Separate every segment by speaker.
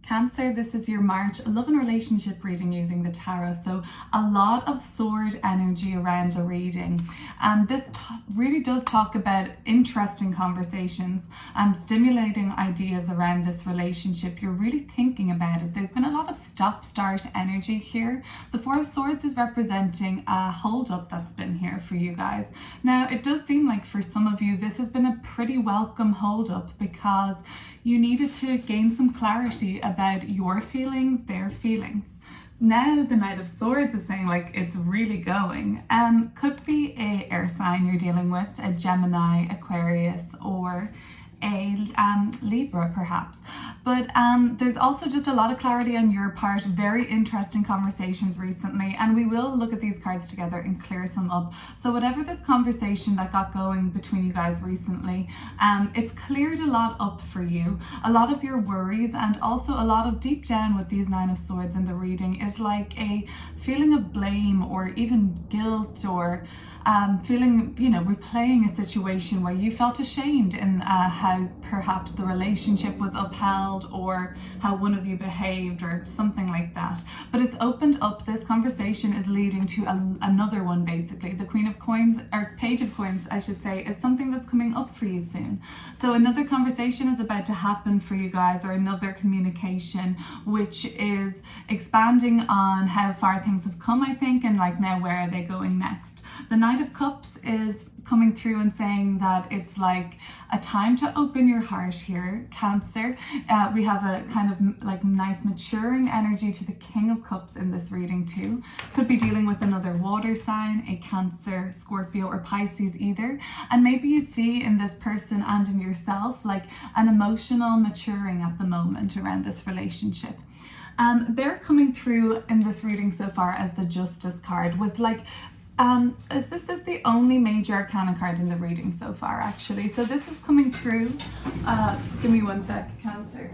Speaker 1: Cancer, this is your March love and relationship reading using the tarot. So a lot of sword energy around the reading. And this really does talk about interesting conversations and stimulating ideas around this relationship. You're really thinking about it. There's been a lot of stop-start energy here. The Four of Swords is representing a hold-up that's been here for you guys. Now, it does seem like for some of you, this has been a pretty welcome hold-up because you needed to gain some clarity about your feelings, their feelings. Now the Knight of Swords is saying like it's really going. Could be a air sign you're dealing with, a Gemini, Aquarius, or a Libra perhaps. But there's also just a lot of clarity on your part, very interesting conversations recently, and we will look at these cards together and clear some up. So whatever this conversation that got going between you guys recently, it's cleared a lot up for you. A lot of your worries, and also a lot of deep down with these Nine of Swords in the reading is like a feeling of blame or even guilt, or feeling, replaying a situation where you felt ashamed in how perhaps the relationship was upheld or how one of you behaved or something like that. But it's opened up, this conversation is leading to another one basically. The Queen of Coins, or Page of Coins I should say, is something that's coming up for you soon. So another conversation is about to happen for you guys, or another communication which is expanding on how far things have come, I think, and like now where are they going next. The Knight of Cups is coming through and saying that it's like a time to open your heart here, Cancer. We have a kind of like nice maturing energy to the King of Cups in this reading too. Could be dealing with another water sign, a Cancer, Scorpio, or Pisces either. And maybe you see in this person and in yourself like an emotional maturing at the moment around this relationship. They're coming through in this reading so far as the Justice card with like is this the only major arcana card in the reading so far actually. So this is coming through, give me one sec, Cancer.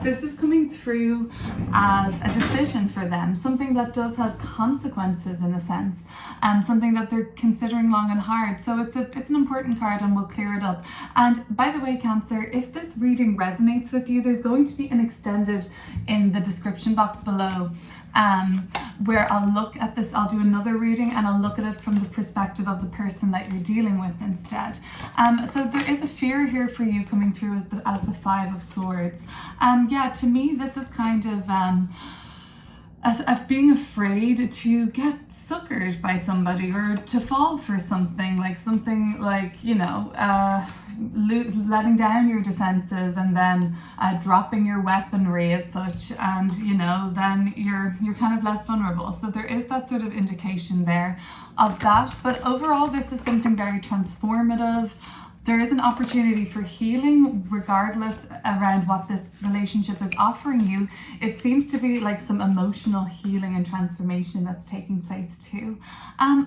Speaker 1: This is coming through as a decision for them, something that does have consequences in a sense, something that they're considering long and hard. So it's an important card, and we'll clear it up. And by the way, Cancer, if this reading resonates with you, there's going to be an extended in the description box below, where I'll look at this, I'll do another reading and I'll look at it from the perspective of the person that you're dealing with instead. So there is a fear here for you coming through as the Five of Swords. Yeah, to me this is kind of of being afraid to get suckered by somebody, or to fall for something like letting down your defenses and then dropping your weaponry as such, and then you're kind of left vulnerable. So there is that sort of indication there of that, but overall this is something very transformative. There is an opportunity for healing regardless around what this relationship is offering you. It seems to be like some emotional healing and transformation that's taking place too.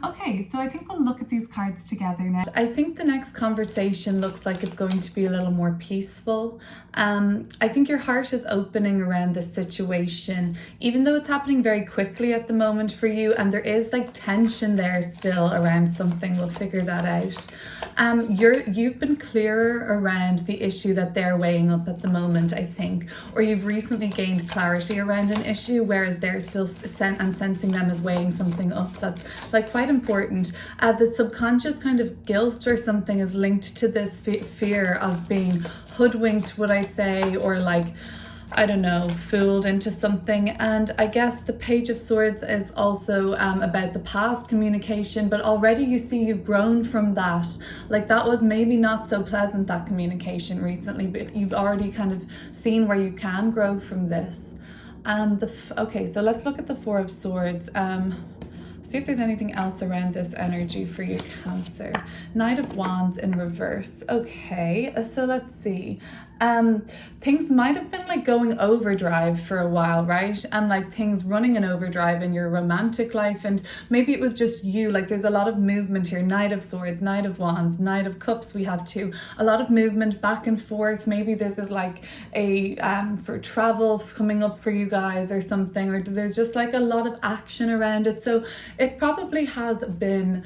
Speaker 1: Okay, so I think we'll look at these cards together now. I think the next conversation looks like it's going to be a little more peaceful. I think your heart is opening around this situation, even though it's happening very quickly at the moment for you, and there is like tension there still around something. We'll figure that out. You've been clearer around the issue that they're weighing up at the moment, I think, or you've recently gained clarity around an issue, whereas they're still sensing them as weighing something up that's like quite important. The subconscious kind of guilt or something is linked to this fear of being hoodwinked, would I say, or like, I don't know, fooled into something. And I guess the Page of Swords is also about the past communication, but already you see you've grown from that. Like that was maybe not so pleasant, that communication recently, but you've already kind of seen where you can grow from this. Okay, so let's look at the Four of Swords. See if there's anything else around this energy for you, Cancer. Knight of Wands in reverse. Okay, so let's see. Things might have been like going overdrive for a while, right? And like things running in overdrive in your romantic life, and maybe it was just you. Like there's a lot of movement here. Knight of Swords, Knight of Wands, Knight of Cups we have too. A lot of movement back and forth. Maybe this is like a for travel coming up for you guys or something, or there's just like a lot of action around it. So it probably has been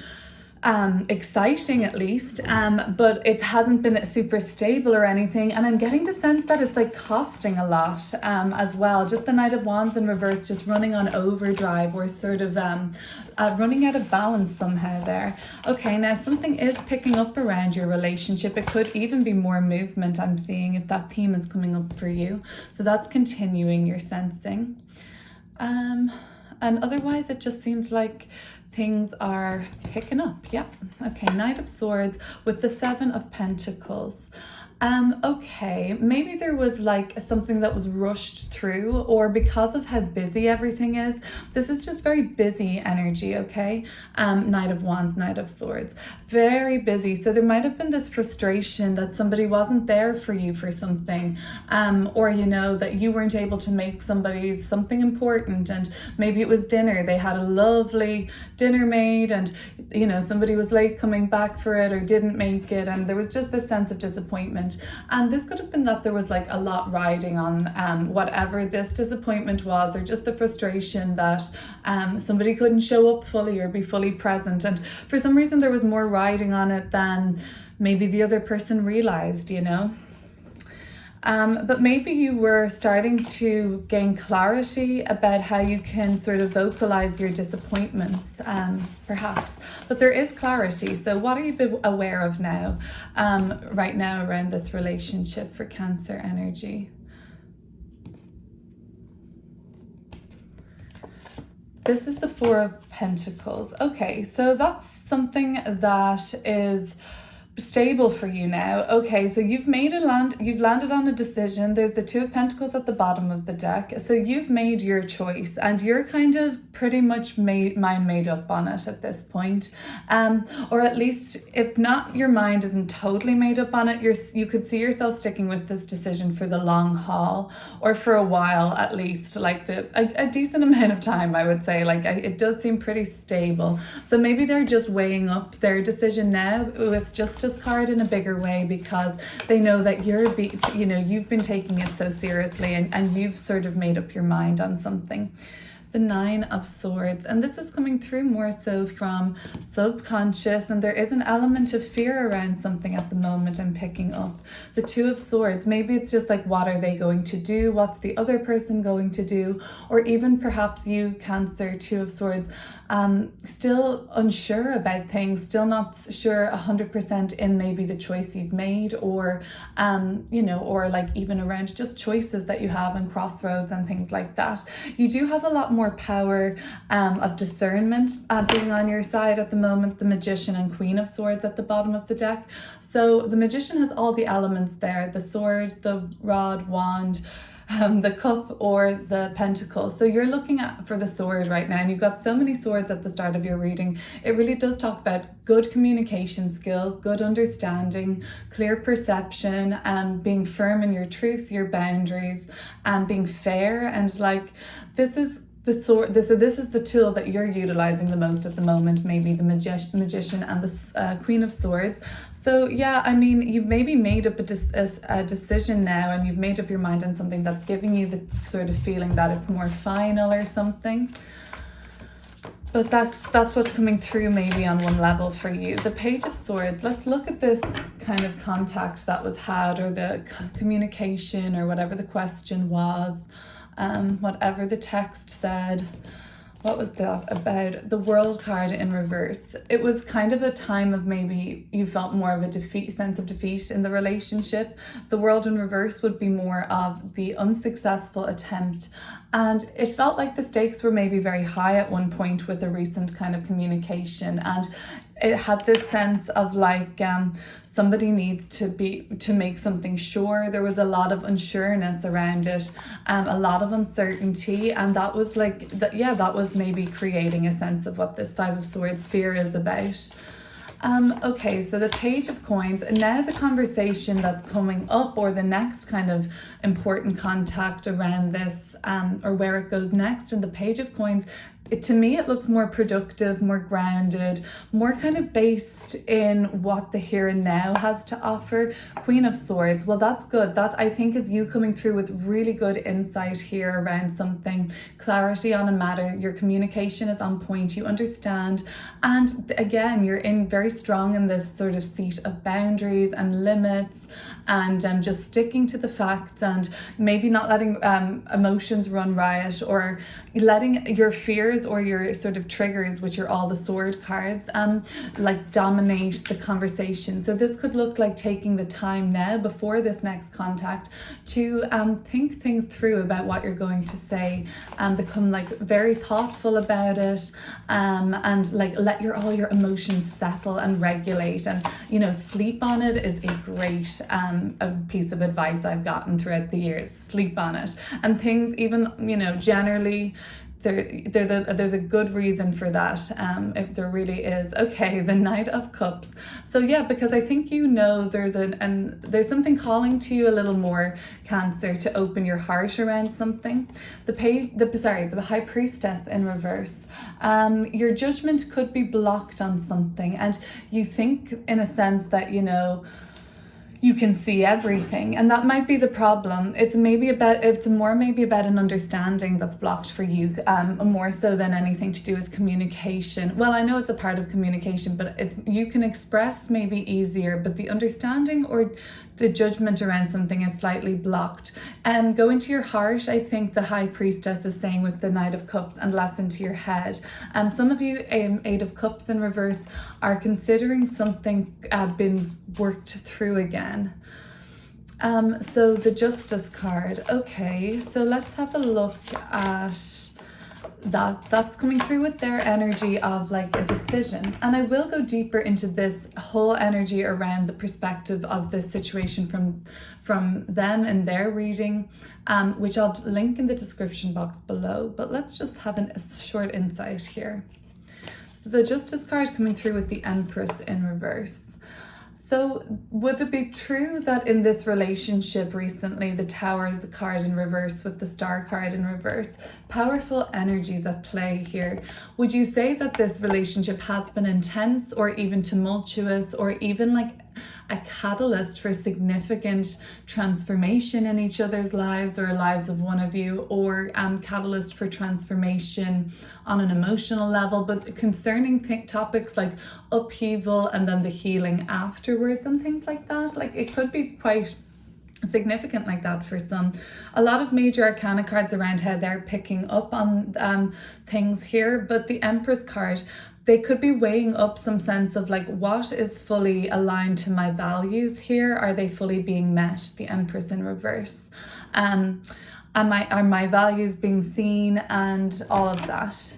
Speaker 1: exciting at least, but it hasn't been super stable or anything, and I'm getting the sense that it's like costing a lot as well. Just the Knight of Wands in reverse, just running on overdrive, or sort of running out of balance somehow there. Okay, now something is picking up around your relationship. It could even be more movement, I'm seeing, if that theme is coming up for you. So that's continuing, you're sensing. And otherwise it just seems like things are picking up. Yeah. Okay, Knight of Swords with the Seven of Pentacles. Okay, maybe there was like something that was rushed through, or because of how busy everything is, this is just very busy energy, okay? Knight of Wands, Knight of Swords, very busy. So there might have been this frustration that somebody wasn't there for you for something, or, you know, that you weren't able to make somebody's something important, and maybe it was dinner. They had a lovely dinner made, and, you know, somebody was late coming back for it or didn't make it, and there was just this sense of disappointment. And this could have been that there was like a lot riding on whatever this disappointment was, or just the frustration that somebody couldn't show up fully or be fully present, and for some reason there was more riding on it than maybe the other person realized, you know. But maybe you were starting to gain clarity about how you can sort of vocalize your disappointments, perhaps. But there is clarity. So what are you aware of now, right now, around this relationship for Cancer energy? This is the Four of Pentacles. Okay, so that's something that is stable for you now. Okay, so you've landed on a decision. There's the Two of Pentacles at the bottom of the deck. So you've made your choice, and you're kind of pretty much made up on it at this point. Or at least, if not, your mind isn't totally made up on it. You could see yourself sticking with this decision for the long haul, or for a while at least, like a decent amount of time, I would say. Like, it does seem pretty stable. So maybe they're just weighing up their decision now with Justice card in a bigger way, because they know that you've been taking it so seriously, and you've sort of made up your mind on something. The Nine of Swords, and this is coming through more so from subconscious, and there is an element of fear around something at the moment I'm picking up. The Two of Swords, maybe it's just like, what are they going to do? What's the other person going to do? Or even perhaps you, Cancer, Two of Swords, still unsure about things, still not sure 100% in maybe the choice you've made, or or like even around just choices that you have and crossroads and things like that. You do have a lot more power of discernment being on your side at the moment. The Magician and Queen of Swords at the bottom of the deck. So the Magician has all the elements there: the sword, the rod, wand, the cup, or the pentacle. So you're looking for the sword right now, and you've got so many swords at the start of your reading. It really does talk about good communication skills, good understanding, clear perception, and being firm in your truth, your boundaries, and being fair. And like, this is the sword. This is the tool that you're utilizing the most at the moment, maybe the Magician and the Queen of Swords. So yeah, I mean, you've maybe made up a decision now, and you've made up your mind on something that's giving you the sort of feeling that it's more final or something. But that's what's coming through maybe on one level for you. The Page of Swords, let's look at this kind of contact that was had, or the communication, or whatever the question was, whatever the text said. What was that about? The World card in reverse. It was kind of a time of maybe you felt more of a sense of defeat in the relationship. The World in reverse would be more of the unsuccessful attempt. And it felt like the stakes were maybe very high at one point with the recent kind of communication. And it had this sense of like, somebody needs to make something sure. There was a lot of unsureness around it, a lot of uncertainty, and that was like that was maybe creating a sense of what this Five of Swords fear is about. Okay, so the Page of Coins, and now the conversation that's coming up, or the next kind of important contact around this, or where it goes next in the Page of Coins, to me, it looks more productive, more grounded, more kind of based in what the here and now has to offer. Queen of Swords, well, that's good. That, I think, is you coming through with really good insight here around something, clarity on a matter. Your communication is on point, you understand. And again, you're in very strong in this sort of seat of boundaries and limits, and just sticking to the facts, and maybe not letting emotions run riot, or letting your fears or your sort of triggers, which are all the sword cards, like dominate the conversation. So this could look like taking the time now before this next contact to think things through about what you're going to say, and become like very thoughtful about it, and like let all your emotions settle and regulate, and sleep on it is a great a piece of advice I've gotten throughout the years. Sleep on it, and things even generally there's a good reason for that, if there really is. Okay, the Knight of Cups. So yeah, because I think there's something calling to you a little more, Cancer, to open your heart around something. The High Priestess in reverse. Your judgment could be blocked on something, and you think in a sense that you can see everything, and that might be the problem. It's maybe about an understanding that's blocked for you, more so than anything to do with communication. Well, I know it's a part of communication, but you can express maybe easier, but the understanding or the judgment around something is slightly blocked. Go into your heart, I think the High Priestess is saying with the Knight of Cups, and less into your head. Some of you, Eight of Cups in reverse, are considering something been worked through again. So the Justice card. Okay, so let's have a look at that's coming through with their energy of like a decision. And I will go deeper into this whole energy around the perspective of this situation from them and their reading, which I'll link in the description box below. But let's just have a short insight here. So the Justice card coming through with the Empress in reverse. So would it be true that in this relationship recently, the Tower, the card in reverse with the Star card in reverse, powerful energies at play here? Would you say that this relationship has been intense, or even tumultuous, or even like a catalyst for significant transformation in each other's lives, or lives of one of you, or catalyst for transformation on an emotional level, but concerning topics like upheaval and then the healing afterwards and things like that? Like, it could be quite significant like that for some. A lot of major arcana cards around how they're picking up on things here, but the Empress card, they could be weighing up some sense of like, what is fully aligned to my values here? Are they fully being met? The Empress in reverse. Are my values being seen, and all of that?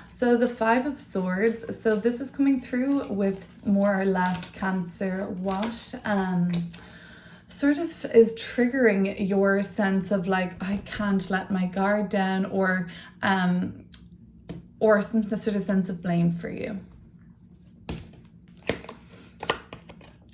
Speaker 1: So the Five of Swords. So this is coming through with more or less, Cancer, what sort of is triggering your sense of like, I can't let my guard down, or some sort of sense of blame for you.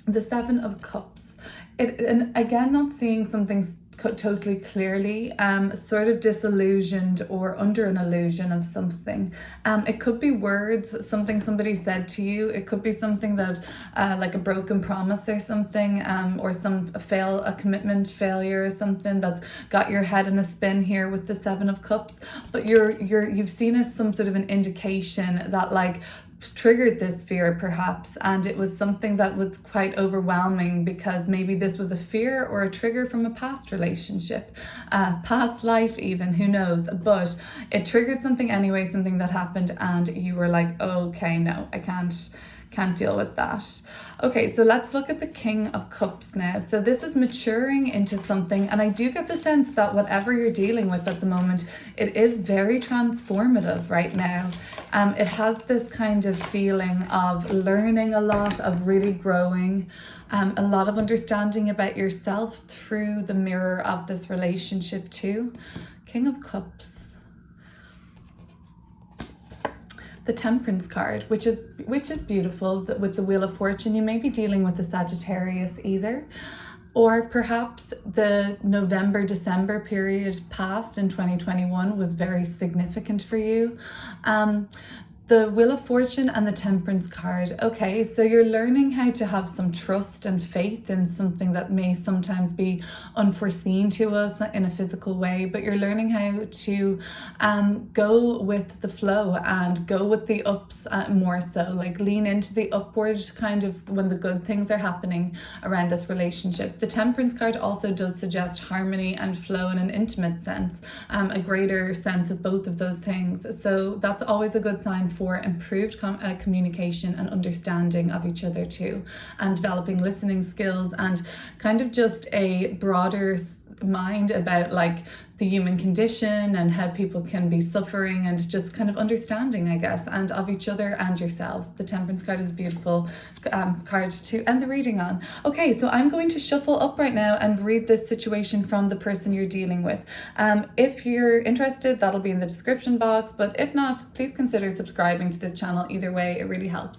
Speaker 1: The Seven of Cups. And again, not seeing something totally clearly, sort of disillusioned or under an illusion of something. It could be words, something somebody said to you. It could be something that like a broken promise or something, or a commitment failure or something that's got your head in a spin here with the Seven of Cups. But you've seen as some sort of an indication that like triggered this fear perhaps, and it was something that was quite overwhelming, because maybe this was a fear or a trigger from a past relationship, past life even, who knows, but it triggered something anyway, something that happened, and you were like, okay, no, I can't deal with that. Okay, so let's look at the King of Cups now. So this is maturing into something, and I do get the sense that whatever you're dealing with at the moment, it is very transformative right now. It has this kind of feeling of learning a lot, of really growing, a lot of understanding about yourself through the mirror of this relationship too. King of Cups. The Temperance card, which is beautiful, with the Wheel of Fortune. You may be dealing with the Sagittarius either. Or perhaps the November-December period past in 2021 was very significant for you. The Wheel of Fortune and the Temperance card. Okay, so you're learning how to have some trust and faith in something that may sometimes be unforeseen to us in a physical way, but you're learning how to go with the flow and go with the ups more so, like lean into the upward kind of when the good things are happening around this relationship. The Temperance card also does suggest harmony and flow in an intimate sense, a greater sense of both of those things. So that's always a good sign for improved communication and understanding of each other too, and developing listening skills and kind of just a broader mind about like the human condition and how people can be suffering, and just kind of understanding, I guess, and of each other and yourselves. The Temperance card is a beautiful card to end the reading on. Okay, so I'm going to shuffle up right now and read this situation from the person you're dealing with. If you're interested, that'll be in the description box, but if not, please consider subscribing to this channel. Either way, it really helps.